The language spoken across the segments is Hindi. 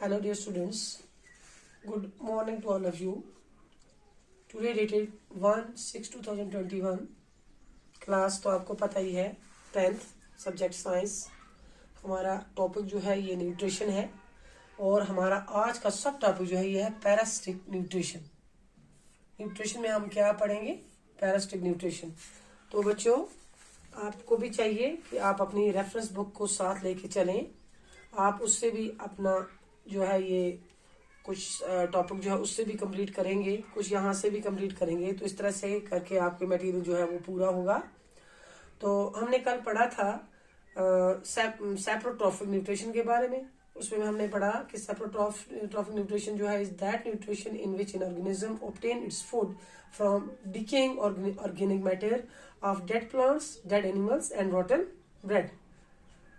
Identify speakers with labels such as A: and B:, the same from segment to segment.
A: Hello dear students, good morning to all of you. Today dated 1/6/2021, class तो आपको पता ही है 10th सब्जेक्ट साइंस। हमारा टॉपिक जो है ये न्यूट्रिशन है और हमारा आज का सब टॉपिक जो है ये है पैरासिटिक न्यूट्रिशन। न्यूट्रिशन में हम क्या पढ़ेंगे? Parasitic nutrition. तो बच्चों आपको भी चाहिए कि आप अपनी रेफरेंस बुक को साथ लेके चलें। आप उससे भी अपना जो है ये कुछ टॉपिक जो है उससे भी कंप्लीट करेंगे, कुछ यहाँ से भी कंप्लीट करेंगे। तो इस तरह से करके आपके मटेरियल जो है वो पूरा होगा। तो हमने कल पढ़ा था सेप्रोट्रॉफिक न्यूट्रिशन के बारे में। उसमें हमने पढ़ा कि सेप्रोट्रॉफिक न्यूट्रिशन जो है is that nutrition in which an organism obtain its food from decaying organic matter of dead plants, dead animals and रॉटन bread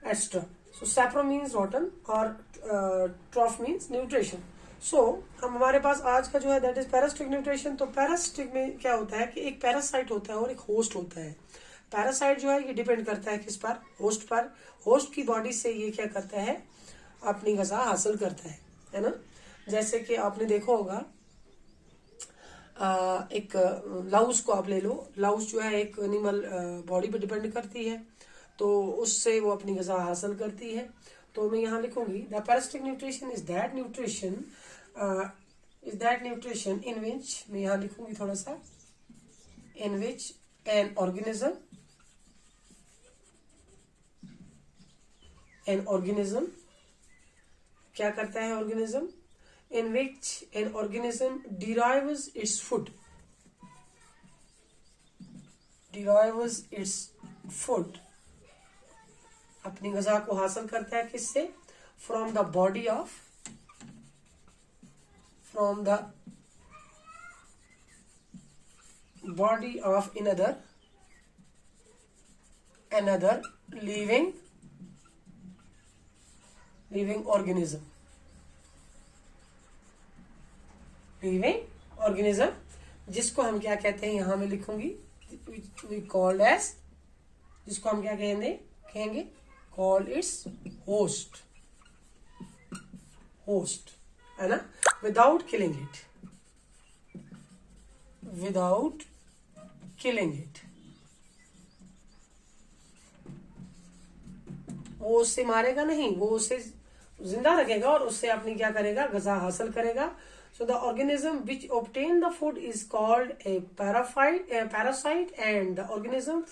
A: extra. So sapro means rotten और trough means nutrition. So हमारे पास आज का जो है that is parasitic nutrition। तो parasitic में क्या होता है कि एक पैरासाइट होता है और एक होस्ट होता है। पैरासाइट जो है ये डिपेंड करता है किस पर? होस्ट पर। होस्ट की बॉडी से ये क्या करता है? अपनी ग़िज़ा हासिल करता है ना। जैसे कि आपने देखा होगा एक लाउस को आप ले लो। लाउस जो है एक एनिमल बॉडी पे डिपेंड करती है, तो उससे वो अपनी ग़िज़ा हासिल करती है। तो मैं यहाँ लिखूंगी the parasitic nutrition is that nutrition in which, मैं यहाँ लिखूंगी थोड़ा सा, इन विच एन ऑर्गेनिज्म क्या करता है? Organism in which an organism derives its food, अपनी ग़िज़ा को हासिल करता है किससे? From the body of another living organism, जिसको हम क्या कहते हैं? यहां में लिखूंगी we called as, जिसको हम क्या कहेंगे? Call its host है ना, without killing it। वो उससे मारेगा नहीं, वो उससे जिंदा रखेगा और उससे अपनी क्या करेगा? ग़िज़ा हासिल करेगा। So the organism which obtain the food is called a parasite, and the organism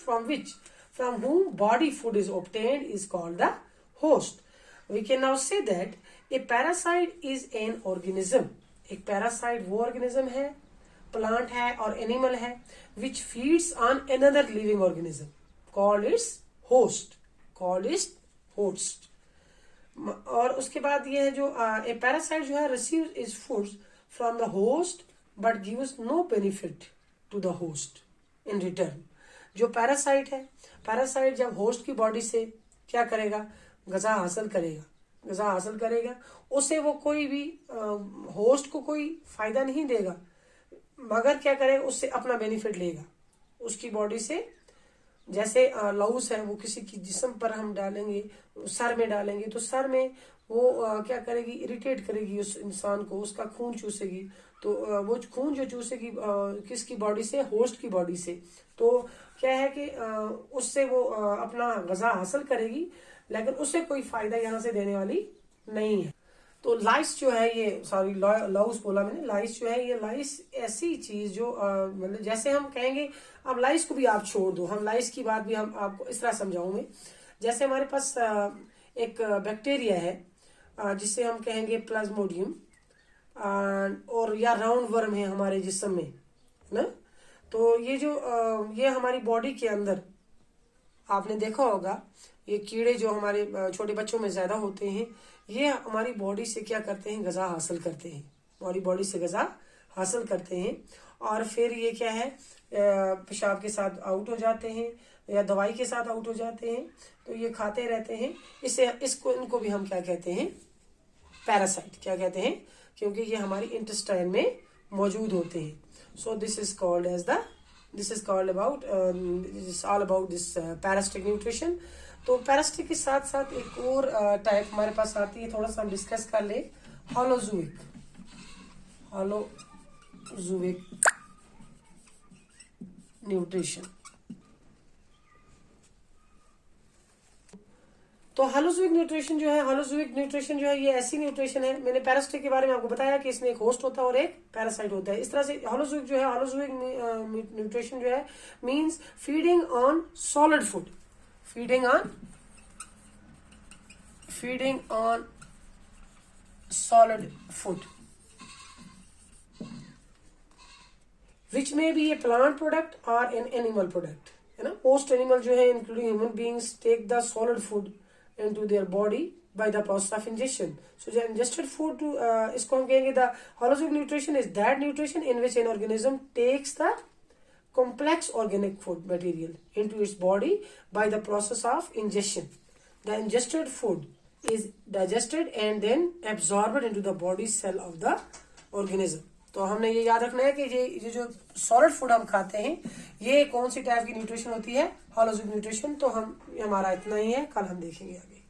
A: from whom body food is obtained is called the host. We can now say that a parasite is an organism. एक parasite वो organism है, plant है और animal है, which feeds on another living organism called its host. और उसके बाद ये है जो a parasite जो है receives its food from the host but gives no benefit to the host in return. जो पैरासाइट है, पैरासाइट जब होस्ट की बॉडी से क्या करेगा? ग़िज़ा हासिल करेगा। उसे वो कोई भी होस्ट को कोई फायदा नहीं देगा, मगर क्या करेगा? उससे अपना बेनिफिट लेगा उसकी बॉडी से। जैसे लाउस है, वो किसी की जिस्म पर हम डालेंगे, सर में डालेंगे, तो सर में वो क्या करेगी? इरिटेट करेगी उस इंसान को, उसका खून चूसेगी। तो वो खून जो चूसेगी किसकी बॉडी से? होस्ट की बॉडी से। तो क्या है कि उससे वो अपना ग़िज़ा हासिल करेगी, लेकिन उससे कोई फायदा यहाँ से देने वाली नहीं है। तो लाइस जो है ये, सॉरी लाउस बोला मैंने, लाइस जो है ये लाइस ऐसी चीज जो मतलब जैसे हम कहेंगे, अब लाइस को भी आप छोड़ दो, हम लाइस की बात भी हम आपको इस तरह समझाऊंगे। जैसे हमारे पास एक बैक्टीरिया है जिससे हम कहेंगे प्लाज्मोडियम, और या राउंड वर्म है हमारे जिस्म में ना। तो ये जो ये हमारी बॉडी के अंदर आपने देखा होगा, ये कीड़े जो हमारे छोटे बच्चों में ज्यादा होते हैं, ये हमारी बॉडी से क्या करते हैं? ग़िज़ा हासिल करते हैं, हमारी बॉडी से ग़िज़ा हासिल करते हैं और फिर ये क्या है? पेशाब के साथ आउट हो जाते हैं या दवाई के साथ आउट हो जाते हैं। तो ये खाते रहते हैं, इनको भी हम क्या कहते हैं? पैरासाइट। क्या कहते हैं? क्योंकि ये हमारी इंटेस्टाइन में मौजूद होते हैं। So this is called about this parasitic nutrition. तो पैरासिटिक के साथ साथ एक और टाइप हमारे पास आती है, थोड़ा सा हम डिस्कस कर ले। holozoic nutrition. तो हालोजोइक न्यूट्रिशन जो है ये ऐसी न्यूट्रिशन है, मैंने पैरासिटिक के बारे में आपको बताया कि इसमें एक होस्ट होता है और एक पैरासाइट होता है। इस तरह से हालोजोइक न्यूट्रिशन जो है means feeding on solid food, feeding on solid food which may be a plant product or an animal product, है ना। most animal जो है including human beings take the solid food into their body by the process of ingestion. So the ingested food to इसको हम कहेंगे the holozoic nutrition is that nutrition in which an organism takes the complex organic food material into its body by the process of ingestion. The ingested food is digested and then absorbed into the body cell of the organism. तो हमने ये याद रखना है कि ये जो सॉलिड फूड हम खाते हैं ये कौन सी टाइप की न्यूट्रिशन होती है, होलोजोइक न्यूट्रिशन। तो हमारा इतना ही है, कल हम देखेंगे आगे।